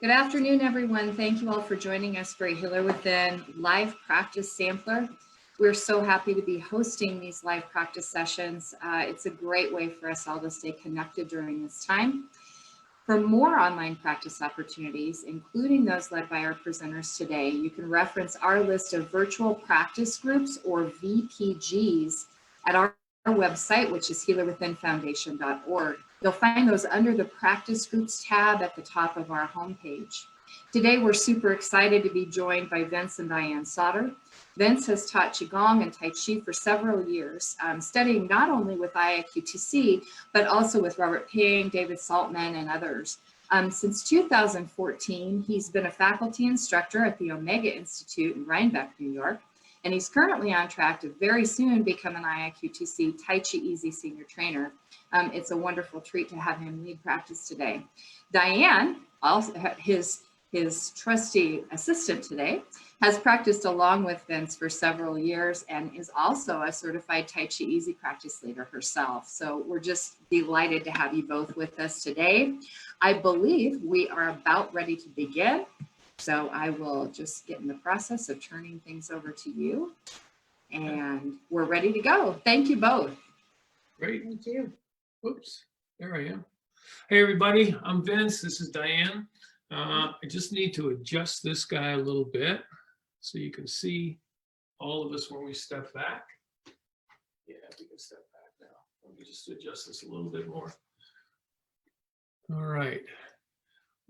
Good afternoon, everyone. Thank you all for joining us for a Healer Within live practice sampler. We're so happy to be hosting these live practice sessions. It's a great way for us all to stay connected during this time. For more online practice opportunities, including those led by our presenters today, you can reference our list of virtual practice groups or VPGs at our website, which is healerwithinfoundation.org. You'll find those under the practice groups tab at the top of our homepage. Today, we're super excited to be joined by Vince and Diane Sauter. Vince has taught Qigong and Tai Chi for several years, studying not only with IIQTC, but also with Robert Ping, David Saltman, and others. Since 2014, he's been a faculty instructor at the Omega Institute in Rhinebeck, New York, and he's currently on track to very soon become an IIQTC Tai Chi Easy Senior Trainer. It's a wonderful treat to have him lead practice today. Diane, also his trusty assistant today, has practiced along with Vince for several years and is also a certified Tai Chi Easy practice leader herself. So we're just delighted to have you both with us today. I believe we are about ready to begin. So I will just get in the process of turning things over to you. And we're ready to go. Thank you both. Great. Thank you. Oops, there I am. Hey, everybody, I'm Vince. This is Diane. I just need to adjust this guy a little bit so you can see all of us when we step back. Yeah, we can step back now. Let me just adjust this a little bit more. All right.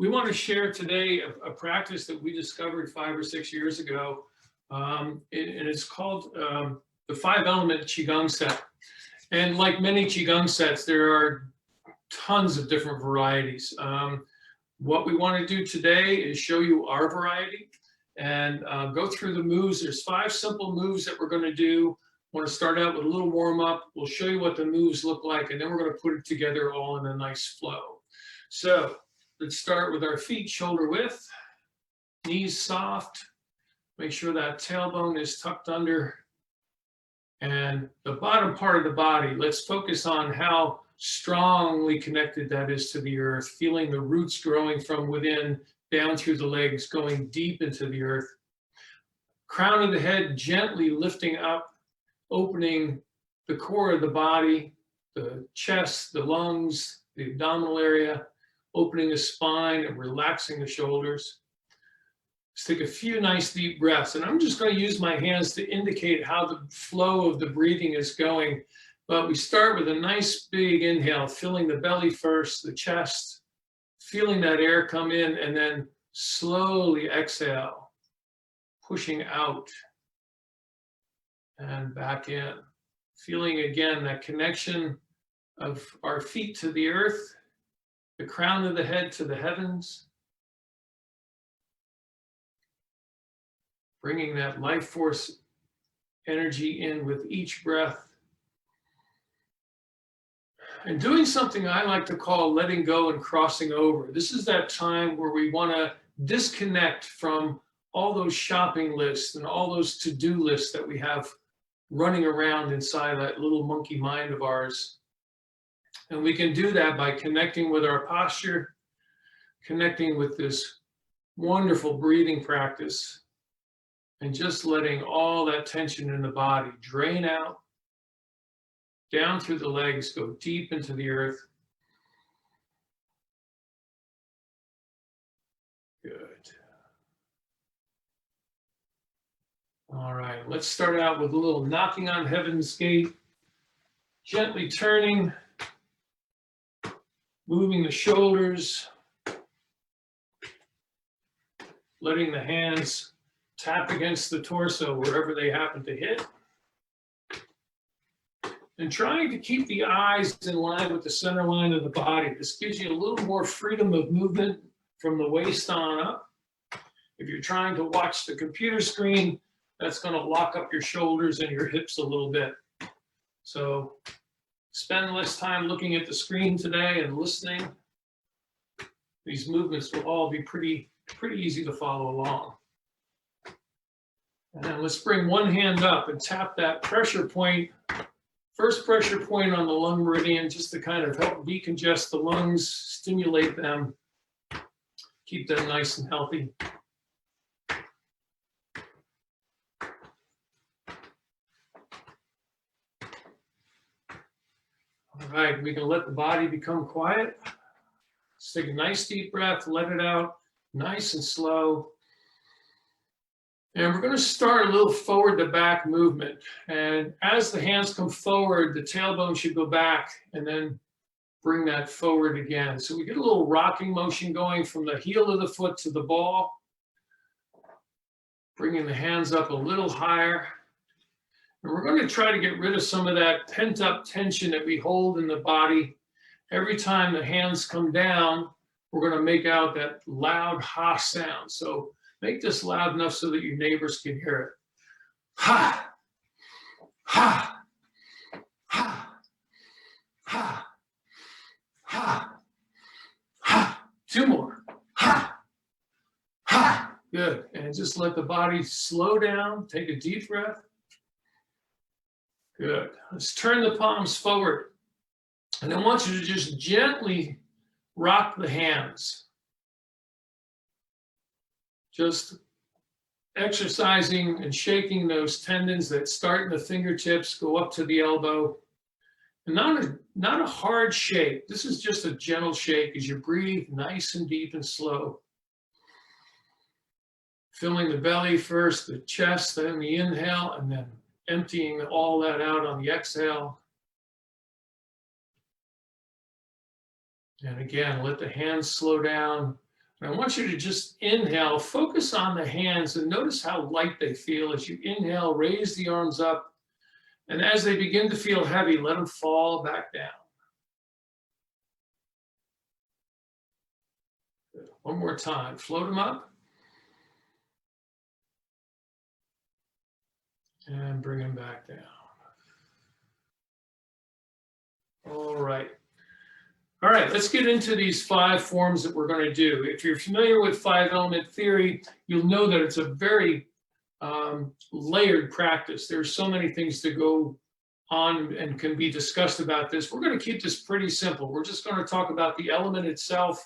We want to share today a practice that we discovered 5 or 6 years ago, and it's called the 5-element Qigong set. And like many Qigong sets, there are tons of different varieties. What we want to do today is show you our variety and go through the moves. There's 5 simple moves that we're going to do. I want to start out with a little warm up. We'll show you what the moves look like, and then we're going to put it together all in a nice flow. So let's start with our feet shoulder width, knees soft. Make sure that tailbone is tucked under. And the bottom part of the body, let's focus on how strongly connected that is to the earth, feeling the roots growing from within down through the legs, going deep into the earth. Crown of the head gently lifting up, opening the core of the body, the chest, the lungs, the abdominal area, opening the spine and relaxing the shoulders. Let's take a few nice deep breaths. And I'm just going to use my hands to indicate how the flow of the breathing is going. But we start with a nice big inhale, filling the belly first, the chest, feeling that air come in, and then slowly exhale, pushing out and back in. Feeling again that connection of our feet to the earth, the crown of the head to the heavens, bringing that life force energy in with each breath. And doing something I like to call letting go and crossing over. This is that time where we want to disconnect from all those shopping lists and all those to-do lists that we have running around inside that little monkey mind of ours. And we can do that by connecting with our posture, connecting with this wonderful breathing practice, and just letting all that tension in the body drain out, down through the legs, go deep into the earth. Good. All right, let's start out with a little knocking on heaven's gate, gently turning, moving the shoulders, letting the hands tap against the torso wherever they happen to hit. And trying to keep the eyes in line with the center line of the body. This gives you a little more freedom of movement from the waist on up. If you're trying to watch the computer screen, that's going to lock up your shoulders and your hips a little bit. So spend less time looking at the screen today and listening. These movements will all be pretty easy to follow along. And let's bring one hand up and tap that pressure point. First pressure point on the lung meridian, just to kind of help decongest the lungs, stimulate them. Keep that nice and healthy. All right, we can let the body become quiet. Let's take a nice deep breath, let it out, nice and slow. And we're going to start a little forward to back movement. And as the hands come forward, the tailbone should go back and then bring that forward again. So we get a little rocking motion going from the heel of the foot to the ball, bringing the hands up a little higher. And we're going to try to get rid of some of that pent up tension that we hold in the body. Every time the hands come down, we're going to make out that loud ha sound. So make this loud enough so that your neighbors can hear it. Ha, ha, ha, ha, ha, ha. Two more. Ha, ha. Good. And just let the body slow down. Take a deep breath. Good. Let's turn the palms forward. And I want you to just gently rock the hands. Just exercising and shaking those tendons that start in the fingertips, go up to the elbow. And not a hard shake. This is just a gentle shake as you breathe nice and deep and slow. Filling the belly first, the chest, then the inhale, and then emptying all that out on the exhale. And again, let the hands slow down. And I want you to just inhale, focus on the hands, and notice how light they feel as you inhale, raise the arms up. And as they begin to feel heavy, let them fall back down. Good. One more time, float them up. And bring them back down. All right. All right, let's get into these 5 forms that we're going to do. If you're familiar with 5-element theory, you'll know that it's a very layered practice. There's so many things to go on and can be discussed about this. We're going to keep this pretty simple. We're just going to talk about the element itself,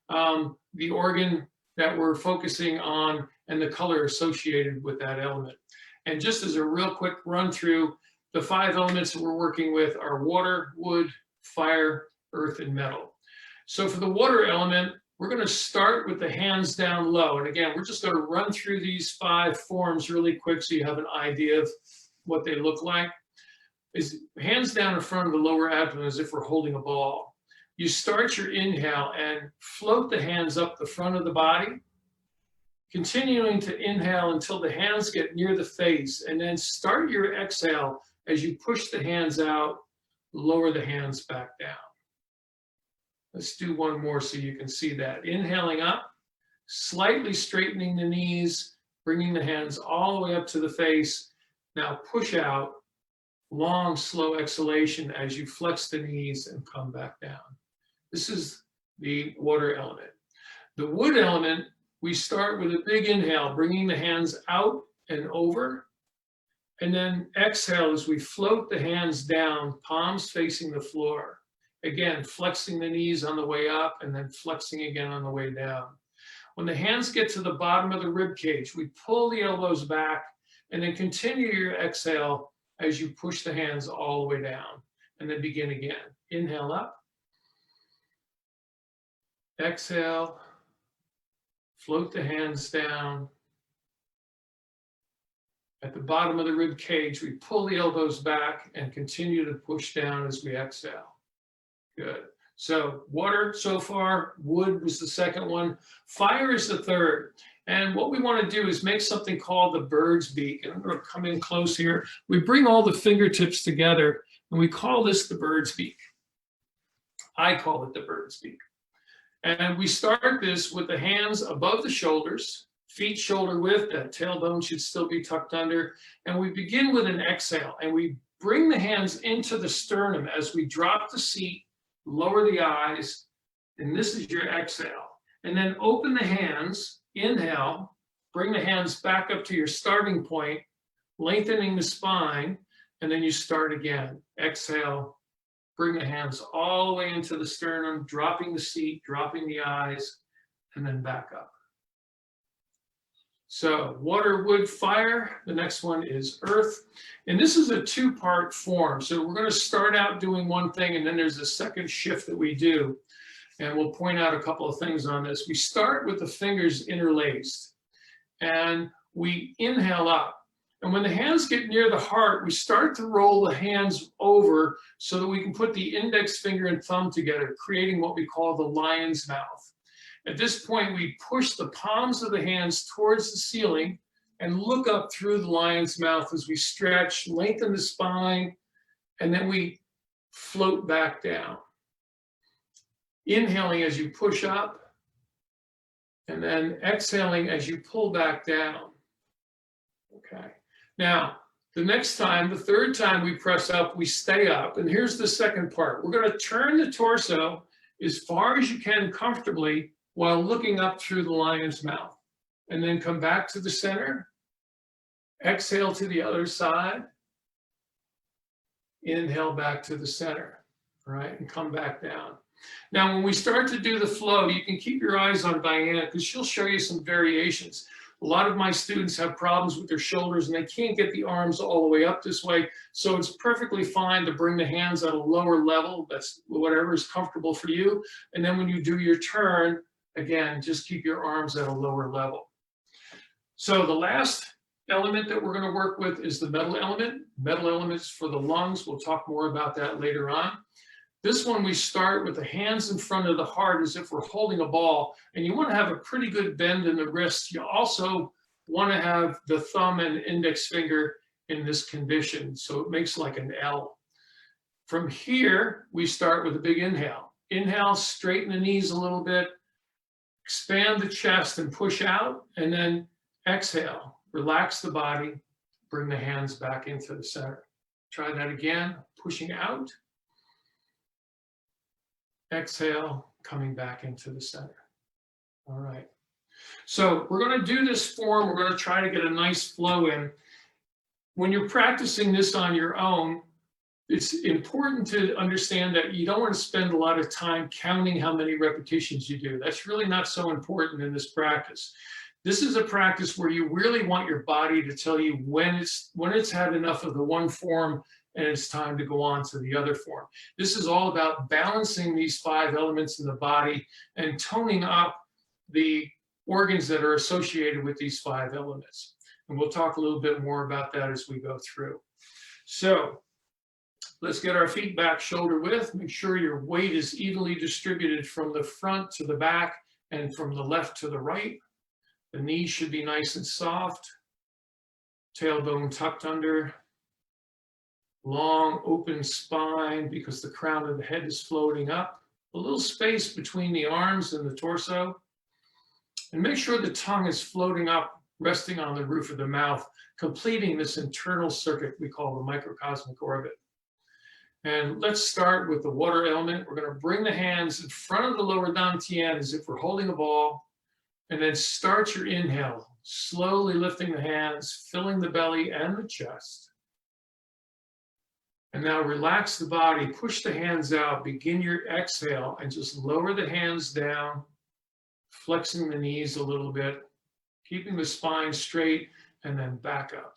the organ that we're focusing on, and the color associated with that element. And just as a real quick run through, the 5 elements that we're working with are water, wood, fire, earth, and metal. So for the water element, we're going to start with the hands down low. And again, we're just going to run through these 5 forms really quick so you have an idea of what they look like. Is hands down in front of the lower abdomen as if we're holding a ball. You start your inhale and float the hands up the front of the body, continuing to inhale until the hands get near the face, and then start your exhale as you push the hands out, lower the hands back down. Let's do one more so you can see that. Inhaling up, slightly straightening the knees, bringing the hands all the way up to the face. Now push out, long, slow exhalation as you flex the knees and come back down. This is the water element. The wood element, we start with a big inhale, bringing the hands out and over, and then exhale as we float the hands down, palms facing the floor. Again, flexing the knees on the way up and then flexing again on the way down. When the hands get to the bottom of the rib cage, we pull the elbows back and then continue your exhale as you push the hands all the way down, and then begin again. Inhale up, exhale, float the hands down. At the bottom of the rib cage, we pull the elbows back and continue to push down as we exhale. Good. So water so far, wood was the second one, fire is the third. And what we want to do is make something called the bird's beak. And I'm going to come in close here. We bring all the fingertips together and we call this the bird's beak. I call it the bird's beak. And we start this with the hands above the shoulders, feet shoulder width, that tailbone should still be tucked under. And we begin with an exhale and we bring the hands into the sternum as we drop the seat, lower the eyes, and this is your exhale. And then open the hands, inhale, bring the hands back up to your starting point, lengthening the spine, and then you start again. Exhale, bring the hands all the way into the sternum, dropping the seat, dropping the eyes, and then back up. So water, wood, fire. The next one is earth. And this is a two-part form. So we're going to start out doing one thing, and then there's a second shift that we do. And we'll point out a couple of things on this. We start with the fingers interlaced, and we inhale up. And when the hands get near the heart, we start to roll the hands over so that we can put the index finger and thumb together, creating what we call the lion's mouth. At this point, we push the palms of the hands towards the ceiling and look up through the lion's mouth as we stretch, lengthen the spine, and then we float back down. Inhaling as you push up, and then exhaling as you pull back down. Okay. Now, the next time, the third time we press up, we stay up. And here's the second part. We're going to turn the torso as far as you can comfortably while looking up through the lion's mouth. And then come back to the center. Exhale to the other side. Inhale back to the center. All right, and come back down. Now, when we start to do the flow, you can keep your eyes on Diana because she'll show you some variations. A lot of my students have problems with their shoulders and they can't get the arms all the way up this way. So it's perfectly fine to bring the hands at a lower level. That's whatever is comfortable for you. And then when you do your turn, again, just keep your arms at a lower level. So the last element that we're going to work with is the metal element. Metal elements for the lungs. We'll talk more about that later on. This one, we start with the hands in front of the heart as if we're holding a ball, and you want to have a pretty good bend in the wrist. You also want to have the thumb and index finger in this condition, so it makes like an L. From here, we start with a big inhale. Inhale, straighten the knees a little bit, expand the chest and push out, and then exhale, relax the body, bring the hands back into the center. Try that again, pushing out. Exhale, coming back into the center. All right. So we're going to do this form. We're going to try to get a nice flow in. When you're practicing this on your own, it's important to understand that you don't want to spend a lot of time counting how many repetitions you do. That's really not so important in this practice. This is a practice where you really want your body to tell you when it's had enough of the one form and it's time to go on to the other form. This is all about balancing these 5 elements in the body and toning up the organs that are associated with these 5 elements. And we'll talk a little bit more about that as we go through. So let's get our feet back shoulder width. Make sure your weight is evenly distributed from the front to the back and from the left to the right. The knees should be nice and soft. Tailbone tucked under. Long open spine because the crown of the head is floating up. A little space between the arms and the torso. And make sure the tongue is floating up, resting on the roof of the mouth, completing this internal circuit we call the microcosmic orbit. And let's start with the water element. We're going to bring the hands in front of the lower dantian as if we're holding a ball. And then start your inhale, slowly lifting the hands, filling the belly and the chest. And now relax the body, push the hands out, begin your exhale, and just lower the hands down, flexing the knees a little bit, keeping the spine straight, and then back up.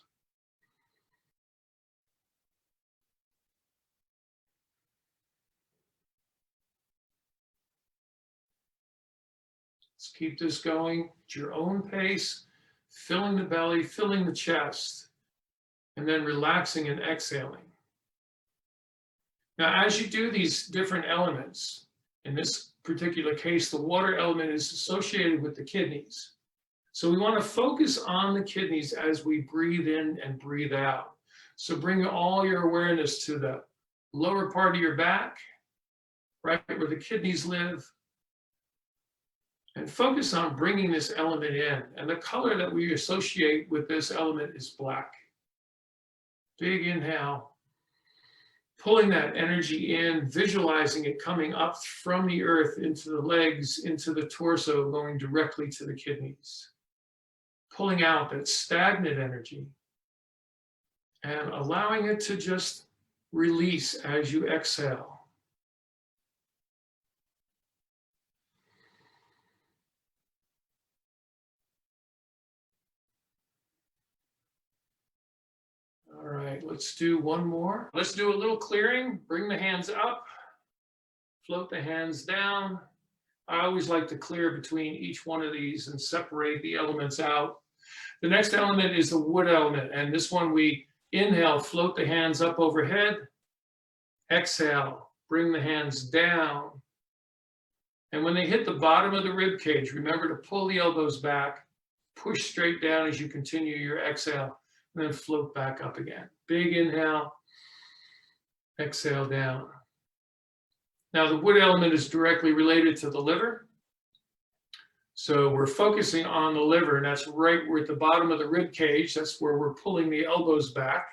Let's keep this going at your own pace, filling the belly, filling the chest, and then relaxing and exhaling. Now, as you do these different elements, in this particular case, the water element is associated with the kidneys. So we want to focus on the kidneys as we breathe in and breathe out. So bring all your awareness to the lower part of your back, right where the kidneys live, and focus on bringing this element in. And the color that we associate with this element is black. Big inhale. Pulling that energy in, visualizing it coming up from the earth into the legs, into the torso, going directly to the kidneys. Pulling out that stagnant energy and allowing it to just release as you exhale. right, let's do one more. Let's do a little clearing. Bring the hands up, float the hands down. I always like to clear between each one of these and separate the elements out. The next element is the wood element, and this one we inhale, float the hands up overhead. Exhale, bring the hands down. And when they hit the bottom of the rib cage, remember to pull the elbows back, push straight down as you continue your exhale, and then float back up again. Big inhale, exhale down. Now the wood element is directly related to the liver. So we're focusing on the liver, and that's right, we're at the bottom of the rib cage. That's where we're pulling the elbows back.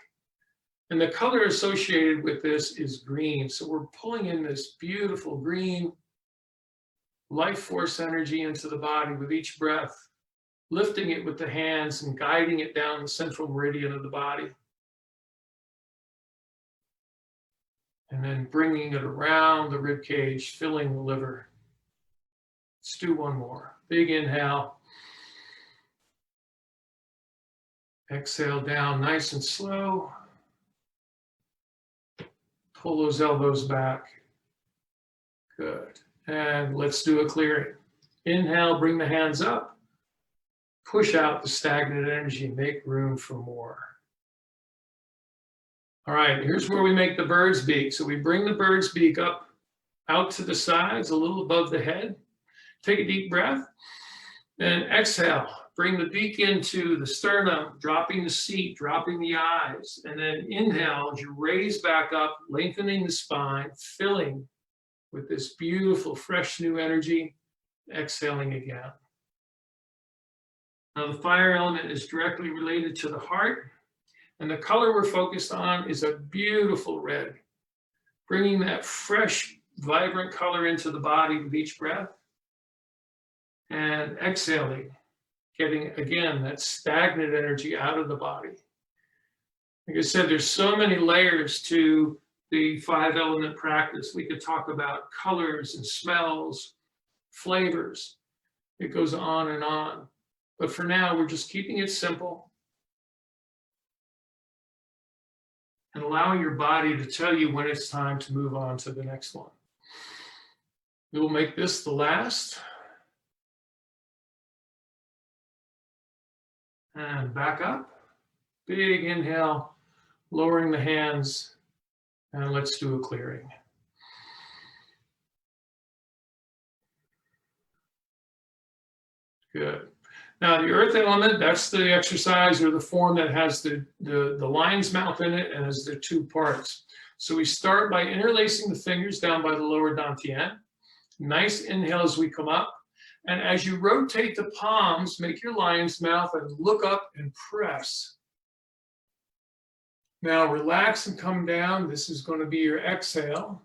And the color associated with this is green. So we're pulling in this beautiful green life force energy into the body with each breath, lifting it with the hands and guiding it down the central meridian of the body. And then bringing it around the rib cage, filling the liver. Let's do one more. Big inhale. Exhale down nice and slow. Pull those elbows back. Good. And let's do a clearing. Inhale, bring the hands up. Push out the stagnant energy, make room for more. All right, here's where we make the bird's beak. So we bring the bird's beak up, out to the sides, a little above the head. Take a deep breath, and exhale. Bring the beak into the sternum, dropping the seat, dropping the eyes. And then inhale as you raise back up, lengthening the spine, filling with this beautiful, fresh new energy. Exhaling again. Now the fire element is directly related to the heart. And the color we're focused on is a beautiful red, bringing that fresh, vibrant color into the body with each breath. And exhaling, getting, again, that stagnant energy out of the body. Like I said, there's so many layers to the 5-element practice. We could talk about colors and smells, flavors. It goes on and on. But for now, we're just keeping it simple and allowing your body to tell you when it's time to move on to the next one. We will make this the last. And back up. Big inhale, lowering the hands, and let's do a clearing. Good. Now the earth element, that's the exercise or the form that has the lion's mouth in it and has the two parts. So we start by interlacing the fingers down by the lower dantian. Nice inhale as we come up. And as you rotate the palms, make your lion's mouth and look up and press. Now relax and come down. This is going to be your exhale.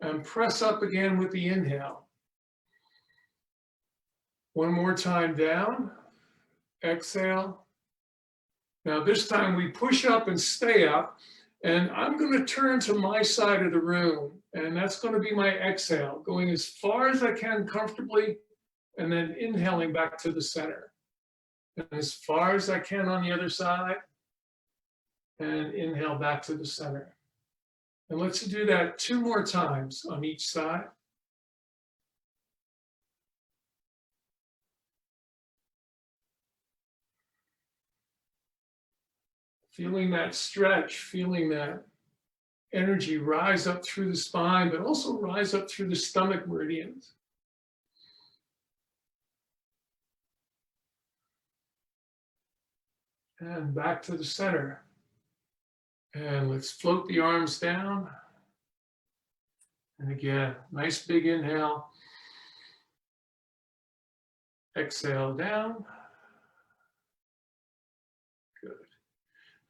And press up again with the inhale. One more time down. Exhale. Now this time we push up and stay up. And I'm going to turn to my side of the room. And that's going to be my exhale, going as far as I can comfortably. And then inhaling back to the center. And as far as I can on the other side. And inhale back to the center. And let's do that 2 more times on each side. Feeling that stretch, feeling that energy rise up through the spine, but also rise up through the stomach meridians. And back to the center. And let's float the arms down. And again, nice big inhale. Exhale down. Good.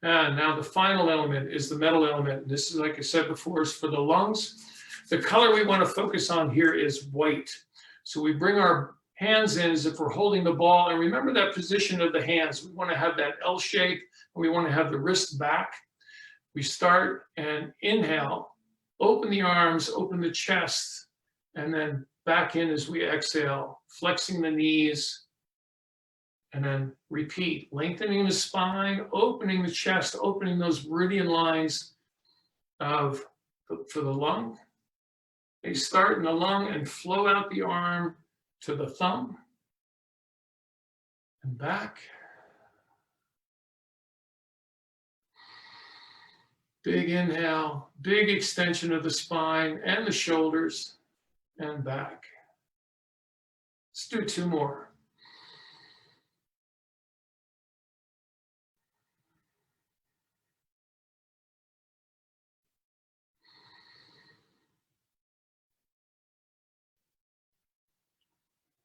And now the final element is the metal element. This is, like I said before, is for the lungs. The color we want to focus on here is white. So we bring our hands in as if we're holding the ball. And remember that position of the hands. We want to have that L shape, and we want to have the wrist back. We start and inhale, open the arms, open the chest, and then back in as we exhale, flexing the knees And then repeat, lengthening the spine, opening the chest, opening those meridian lines for the lung. They start in the lung and flow out the arm to the thumb and back. Big inhale, big extension of the spine and the shoulders and back. Let's do 2 more.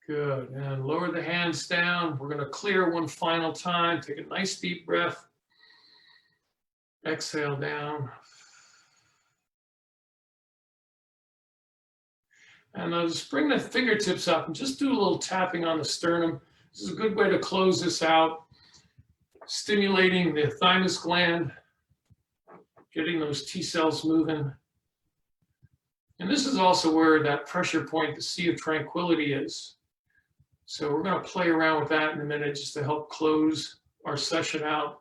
Good, and lower the hands down. We're gonna clear one final time. Take a nice deep breath. Exhale down. And just bring the fingertips up and just do a little tapping on the sternum. This is a good way to close this out. Stimulating the thymus gland, getting those T cells moving. And this is also where that pressure point, the Sea of Tranquility, is. So we're going to play around with that in a minute just to help close our session out.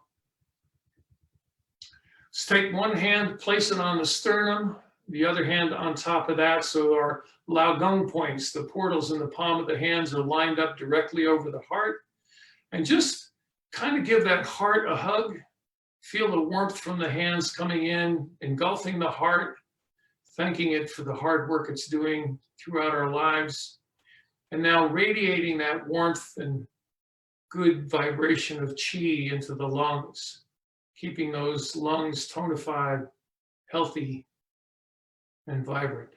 Let's take one hand, place it on the sternum, the other hand on top of that, so our Laogong points, the portals in the palm of the hands, are lined up directly over the heart. And just kind of give that heart a hug. Feel the warmth from the hands coming in, engulfing the heart, thanking it for the hard work it's doing throughout our lives. And now radiating that warmth and good vibration of qi into the lungs, keeping those lungs tonified, healthy, and vibrant.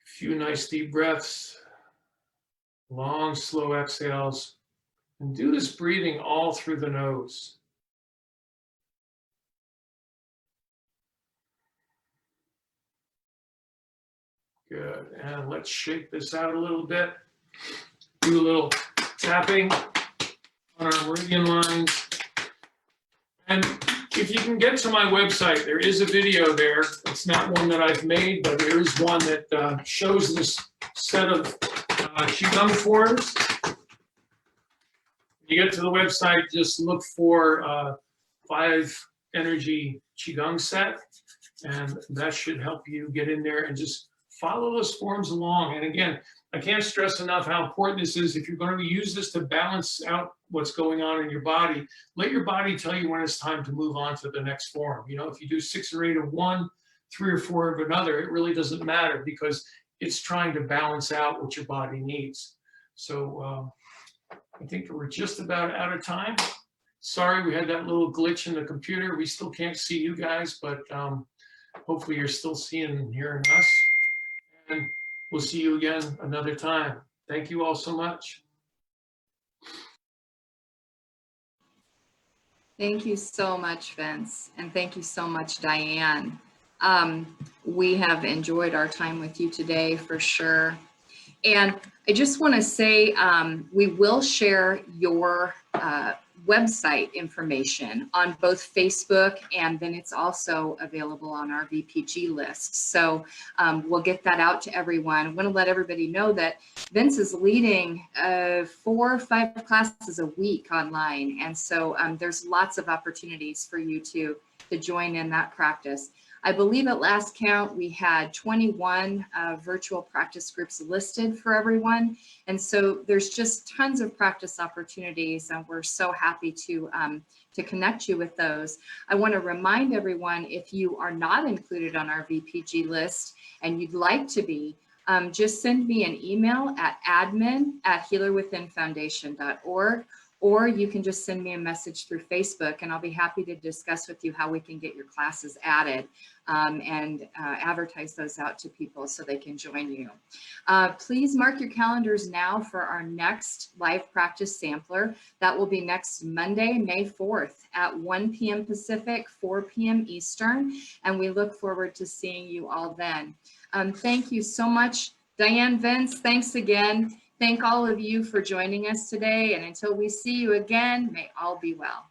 A few nice deep breaths, long, slow exhales, and do this breathing all through the nose. Good, and let's shake this out a little bit. Do a little tapping on our meridian lines. And if you can get to my website, there is a video there. It's not one that I've made, but there is one that shows this set of Qigong forms. You get to the website, just look for 5 energy Qigong set, and that should help you get in there and just follow those forms along. And again, I can't stress enough how important this is. If you're going to use this to balance out what's going on in your body, let your body tell you when it's time to move on to the next form. You know, if you do 6 or 8 of one, 3 or 4 of another, it really doesn't matter because it's trying to balance out what your body needs. So I think we're just about out of time. Sorry, we had that little glitch in the computer. We still can't see you guys, but hopefully you're still seeing and hearing us. And we'll see you again another time. Thank you all so much. Thank you so much, Vince, and thank you so much, Diane. We have enjoyed our time with you today for sure. And I just want to say we will share your website information on both Facebook, and then it's also available on our VPG list. So we'll get that out to everyone. I want to let everybody know that Vince is leading 4 or 5 classes a week online. And so there's lots of opportunities for you to join in that practice. I believe at last count, we had 21 virtual practice groups listed for everyone. And so there's just tons of practice opportunities, and we're so happy to connect you with those. I want to remind everyone, if you are not included on our VPG list and you'd like to be, just send me an email at admin@healerwithinfoundation.org, or you can just send me a message through Facebook, and I'll be happy to discuss with you how we can get your classes added and advertise those out to people so they can join you. Please mark your calendars now for our next live practice sampler. That will be next Monday, May 4th at 1 p.m. Pacific, 4 p.m. Eastern, and we look forward to seeing you all then. Thank you so much, Diane, Vince, thanks again. Thank all of you for joining us today, and until we see you again, may all be well.